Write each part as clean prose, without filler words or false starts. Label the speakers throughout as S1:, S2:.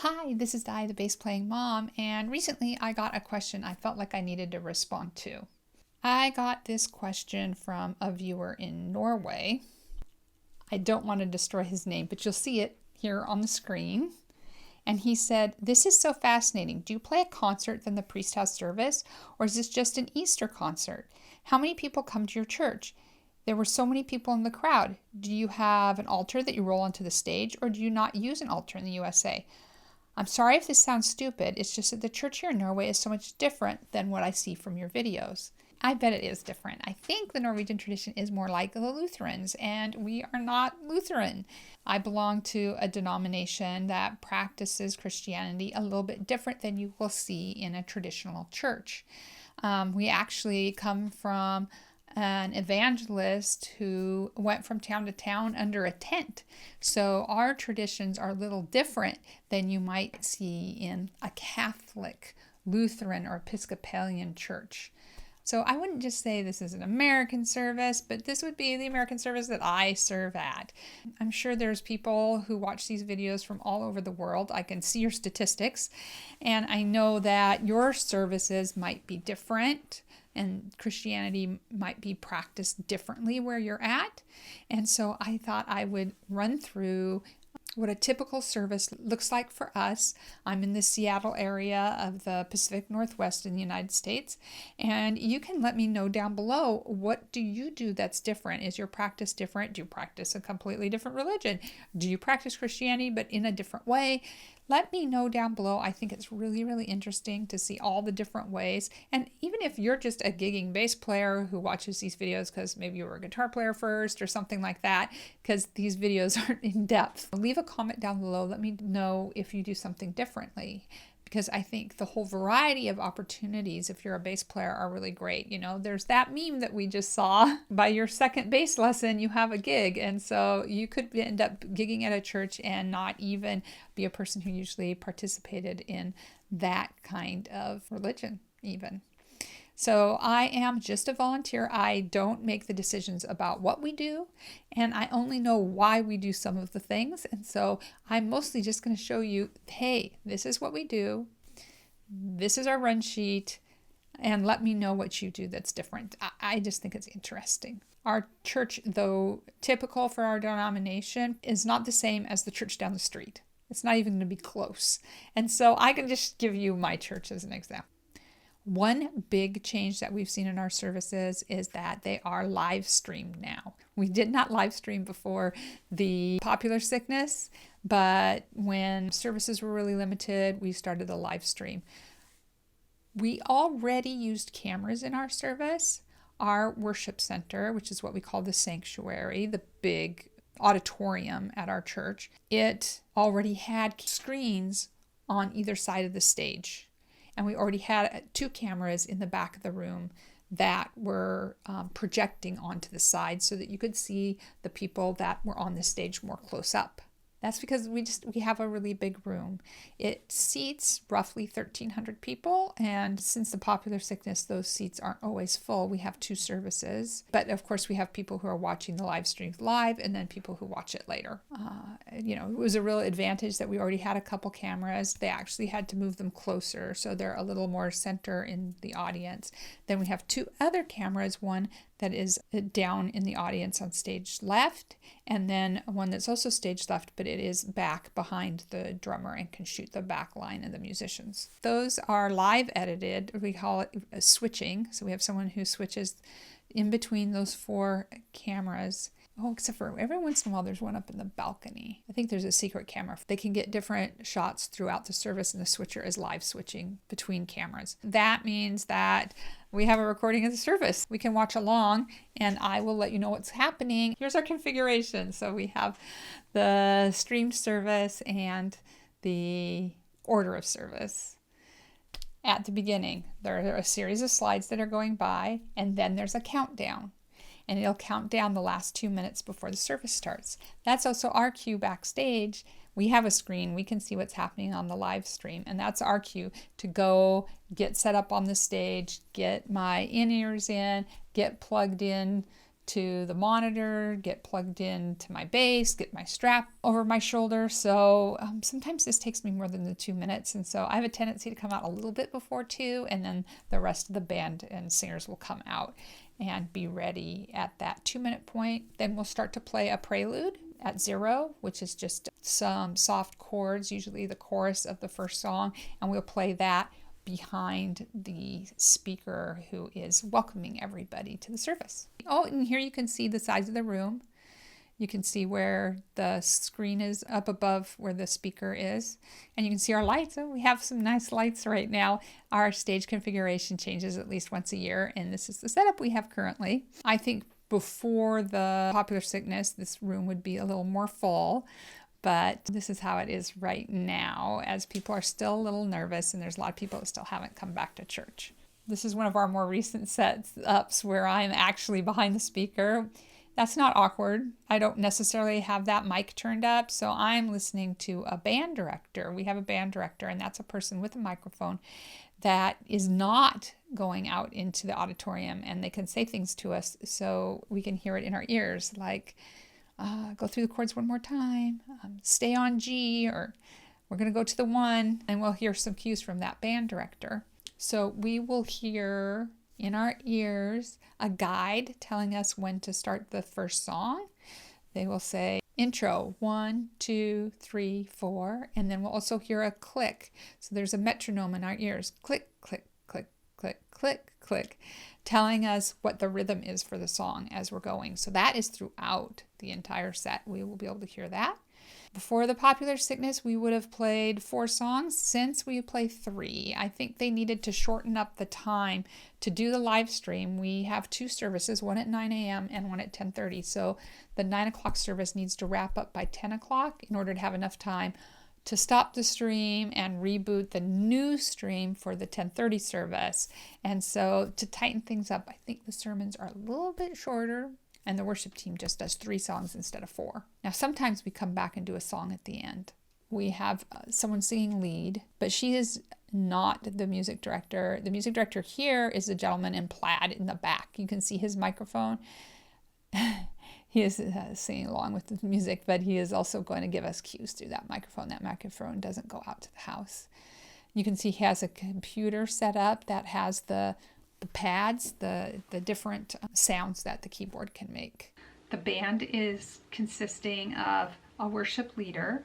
S1: Hi, this is Di, the bass playing mom, and recently I got a question I felt like I needed to respond to. I got this question from a viewer in Norway. I don't want to destroy his name, but you'll see it here on the screen. And he said, "This is so fascinating. Do you play a concert then the priest has service, or is this just an Easter concert? How many people come to your church? There were so many people in the crowd. Do you have an altar that you roll onto the stage, or do you not use an altar in the USA? I'm sorry if this sounds stupid, it's just that the church here in Norway is so much different than what I see from your videos." I bet it is different. I think the Norwegian tradition is more like the Lutherans, and we are not Lutheran. I belong to a denomination that practices Christianity a little bit different than you will see in a traditional church. We actually come from an evangelist who went from town to town under a tent. So our traditions are a little different than you might see in a Catholic, Lutheran, or Episcopalian church. So I wouldn't just say this is an American service, but this would be the American service that I serve at. I'm sure there's people who watch these videos from all over the world. I can see your statistics, and I know that your services might be different and Christianity might be practiced differently where you're at. And so I thought I would run through what a typical service looks like for us. I'm in the Seattle area of the Pacific Northwest in the United States, and you can let me know down below, what do you do that's different? Is your practice different? Do you practice a completely different religion? Do you practice Christianity but in a different way? Let me know down below. I think it's really, really interesting to see all the different ways. And even if you're just a gigging bass player who watches these videos because maybe you were a guitar player first or something like that, because these videos aren't in depth, leave a comment down below. Let me know if you do something differently, because I think the whole variety of opportunities, if you're a bass player, are really great. You know, there's that meme that we just saw. By your second bass lesson, you have a gig. And so you could end up gigging at a church and not even be a person who usually participated in that kind of religion even. So I am just a volunteer. I don't make the decisions about what we do, and I only know why we do some of the things. And so I'm mostly just going to show you, hey, this is what we do. This is our run sheet, and let me know what you do that's different. I just think it's interesting. Our church, though typical for our denomination, is not the same as the church down the street. It's not even going to be close. And so I can just give you my church as an example. One big change that we've seen in our services is that they are live streamed now. We did not live stream before the popular sickness, but when services were really limited, we started the live stream. We already used cameras in our service. Our worship center, which is what we call the sanctuary, the big auditorium at our church, it already had screens on either side of the stage. And we already had 2 cameras in the back of the room that were projecting onto the side so that you could see the people that were on the stage more close up. That's because we have a really big room. It seats roughly 1,300 people, and since the popular sickness, those seats aren't always full. We have 2 services, but of course we have people who are watching the live streams live, and then people who watch it later. It was a real advantage that we already had a couple cameras. They actually had to move them closer, so they're a little more center in the audience. Then we have 2 other cameras, one that is down in the audience on stage left, and then one that's also stage left, but it is back behind the drummer and can shoot the back line of the musicians. Those are live edited. We call it switching. So we have someone who switches in between those 4 cameras. Oh, except for every once in a while, there's one up in the balcony. I think there's a secret camera. They can get different shots throughout the service, and the switcher is live switching between cameras. That means that we have a recording of the service. We can watch along, and I will let you know what's happening. Here's our configuration. So we have the streamed service and the order of service. At the beginning, there are a series of slides that are going by, and then there's a countdown. And it'll count down the last 2 minutes before the service starts. That's also our cue backstage. We have a screen. We can see what's happening on the live stream, and that's our cue to go get set up on the stage, get my in-ears in, get plugged in to the monitor, get plugged into my bass, get my strap over my shoulder. So sometimes this takes me more than the 2 minutes. And so I have a tendency to come out a little bit before 2, and then the rest of the band and singers will come out and be ready at that 2-minute point. Then we'll start to play a prelude at 0, which is just some soft chords, usually the chorus of the first song, and we'll play that behind the speaker who is welcoming everybody to the service. Oh, and here you can see the size of the room. You can see where the screen is up above where the speaker is. And you can see our lights. Oh, we have some nice lights right now. Our stage configuration changes at least once a year, and this is the setup we have currently. I think before the popular sickness, this room would be a little more full. But this is how it is right now, as people are still a little nervous and there's a lot of people that still haven't come back to church. This is one of our more recent setups where I'm actually behind the speaker. That's not awkward. I don't necessarily have that mic turned up, so I'm listening to a band director. We have a band director, and that's a person with a microphone that is not going out into the auditorium, and they can say things to us so we can hear it in our ears, like, go through the chords one more time, stay on G, or we're going to go to the 1, and we'll hear some cues from that band director. So we will hear in our ears a guide telling us when to start the first song. They will say intro 1, 2, 3, 4, and then we'll also hear a click. So there's a metronome in our ears. Click, click, click, click, click, click, telling us what the rhythm is for the song as we're going. So that is throughout the entire set. We will be able to hear that. Before the popular sickness, we would have played 4 songs. Since we play 3, I think they needed to shorten up the time to do the live stream. We have 2 services, one at 9 a.m. and one at 10:30. So the 9 o'clock service needs to wrap up by 10 o'clock in order to have enough time to stop the stream and reboot the new stream for the 10:30 service. And so to tighten things up, I think the sermons are a little bit shorter, and the worship team just does 3 songs instead of 4. Now, sometimes we come back and do a song at the end. We have someone singing lead, but she is not the music director. The music director here is the gentleman in plaid in the back. You can see his microphone. He is singing along with the music, but he is also going to give us cues through that microphone. That microphone doesn't go out to the house. You can see he has a computer set up that has the pads, the different sounds that the keyboard can make. The band is consisting of a worship leader,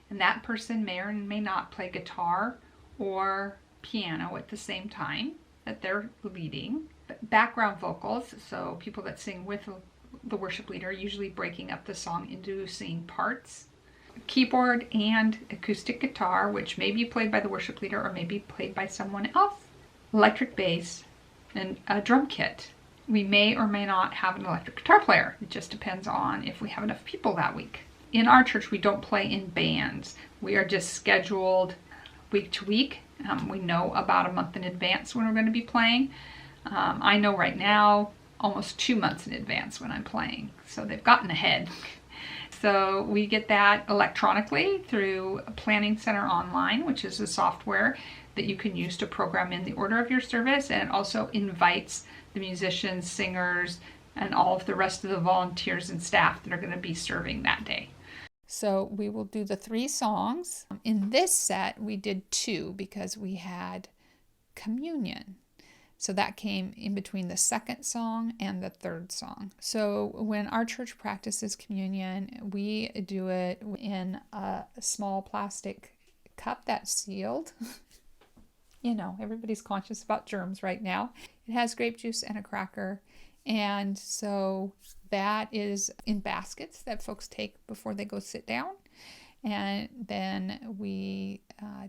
S1: and that person may or may not play guitar or piano at the same time that they're leading. Background vocals, so people that sing with the worship leader, usually breaking up the song into singing parts. Keyboard and acoustic guitar, which may be played by the worship leader or may be played by someone else. Electric bass, and a drum kit. We may or may not have an electric guitar player. It just depends on if we have enough people that week. In our church, we don't play in bands. We are just scheduled week to week. We know about a month in advance when we're going to be playing. I know right now almost 2 months in advance when I'm playing. So they've gotten ahead. So we get that electronically through Planning Center Online, which is a software that you can use to program in the order of your service, and it also invites the musicians, singers, and all of the rest of the volunteers and staff that are going to be serving that day. So we will do the 3 songs. In this set, we did 2 because we had communion. So that came in between the second song and the third song. So when our church practices communion, we do it in a small plastic cup that's sealed. You know, everybody's conscious about germs right now. It has grape juice and a cracker. And so that is in baskets that folks take before they go sit down. And then we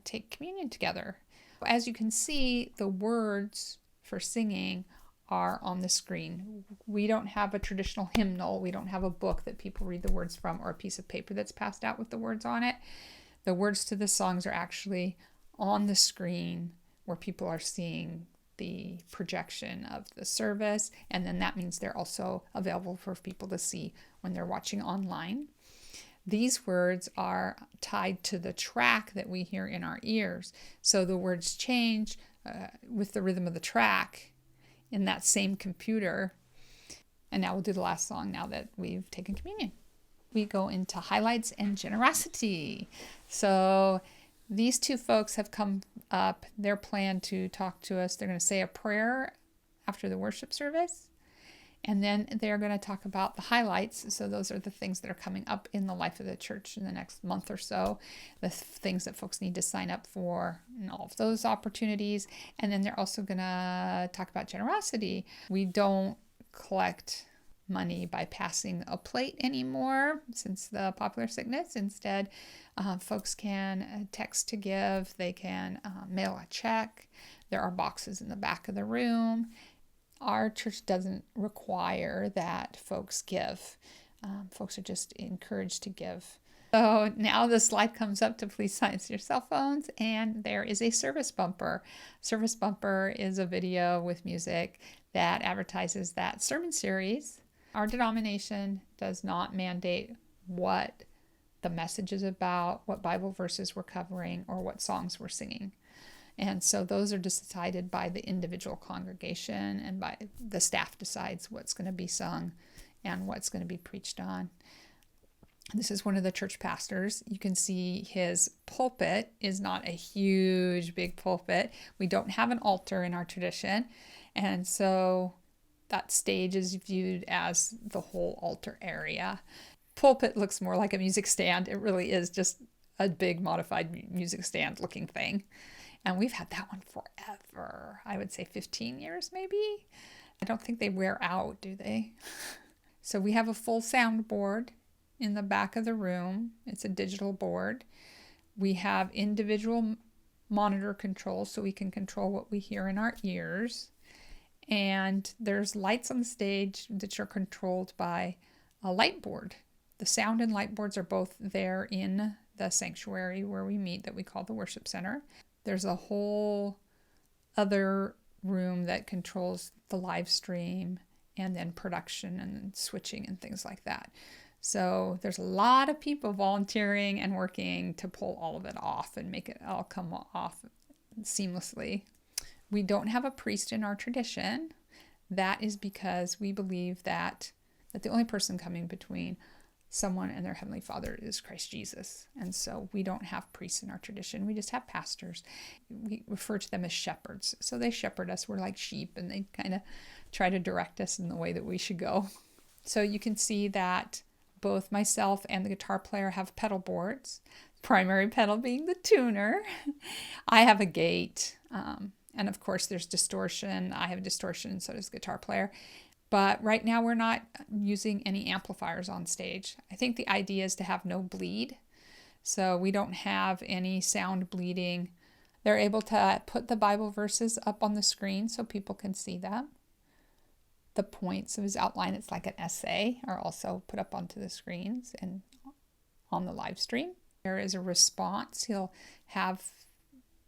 S1: take communion together. As you can see, the words for singing are on the screen. We don't have a traditional hymnal. We don't have a book that people read the words from or a piece of paper that's passed out with the words on it. The words to the songs are actually on the screen where people are seeing the projection of the service, and then that means they're also available for people to see when they're watching online. These words are tied to the track that we hear in our ears, so the words change with the rhythm of the track in that same computer. And now we'll do the last song now that we've taken communion. We go into highlights and generosity. So these two folks have come up. They're planned to talk to us. They're going to say a prayer after the worship service. And then they're going to talk about the highlights. So those are the things that are coming up in the life of the church in the next month or so, the things that folks need to sign up for and all of those opportunities. And then they're also going to talk about generosity. We don't collect money by passing a plate anymore since the popular sickness. Instead, folks can text to give. They can mail a check. There are boxes in the back of the room. Our church doesn't require that folks give. Folks are just encouraged to give. So now the slide comes up to please silence your cell phones, and there is a service bumper. Service bumper is a video with music that advertises that sermon series. Our denomination does not mandate what the message is about, what Bible verses we're covering, or what songs we're singing. And so those are decided by the individual congregation, and by the staff decides what's going to be sung and what's going to be preached on. This is one of the church pastors. You can see his pulpit is not a huge, big pulpit. We don't have an altar in our tradition. And so that stage is viewed as the whole altar area. Pulpit looks more like a music stand. It really is just a big modified music stand looking thing. And we've had that one forever. I would say 15 years maybe. I don't think they wear out, do they? So we have a full soundboard in the back of the room. It's a digital board. We have individual monitor controls so we can control what we hear in our ears. And there's lights on the stage that are controlled by a light board. The sound and light boards are both there in the sanctuary where we meet that we call the worship center. There's a whole other room that controls the live stream and then production and switching and things like that. So there's a lot of people volunteering and working to pull all of it off and make it all come off seamlessly. We don't have a priest in our tradition. That is because we believe that the only person coming between someone and their Heavenly Father is Christ Jesus. And so we don't have priests in our tradition. We just have pastors. We refer to them as shepherds. So they shepherd us. We're like sheep, and they kind of try to direct us in the way that we should go. So you can see that both myself and the guitar player have pedal boards, primary pedal being the tuner. I have a gate. And of course, there's distortion. I have distortion, and so does the guitar player. But right now, we're not using any amplifiers on stage. I think the idea is to have no bleed. So we don't have any sound bleeding. They're able to put the Bible verses up on the screen so people can see them. The points of his outline, it's like an essay, are also put up onto the screens and on the live stream. There is a response.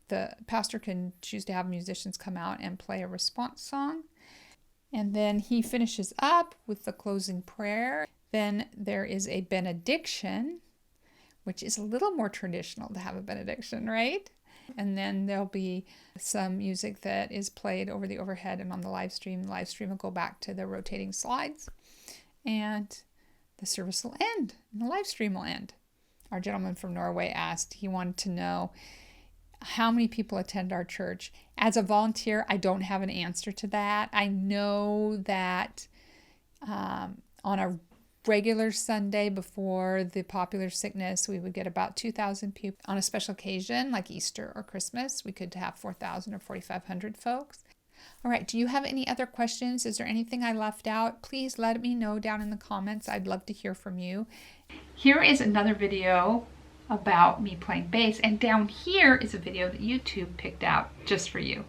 S1: The pastor can choose to have musicians come out and play a response song. And then he finishes up with the closing prayer. Then there is a benediction, which is a little more traditional to have a benediction, right? And then there'll be some music that is played over the overhead and on the live stream. The live stream will go back to the rotating slides, and the service will end, and the live stream will end. Our gentleman from Norway asked, he wanted to know how many people attend our church. As a volunteer, I don't have an answer to that. I know that on a regular Sunday before the popular sickness, we would get about 2,000 people. On a special occasion like Easter or Christmas, we could have 4,000 or 4,500 folks. All right, do you have any other questions? Is there anything I left out? Please let me know down in the comments. I'd love to hear from you. Here is another video about me playing bass, and down here is a video that YouTube picked out just for you.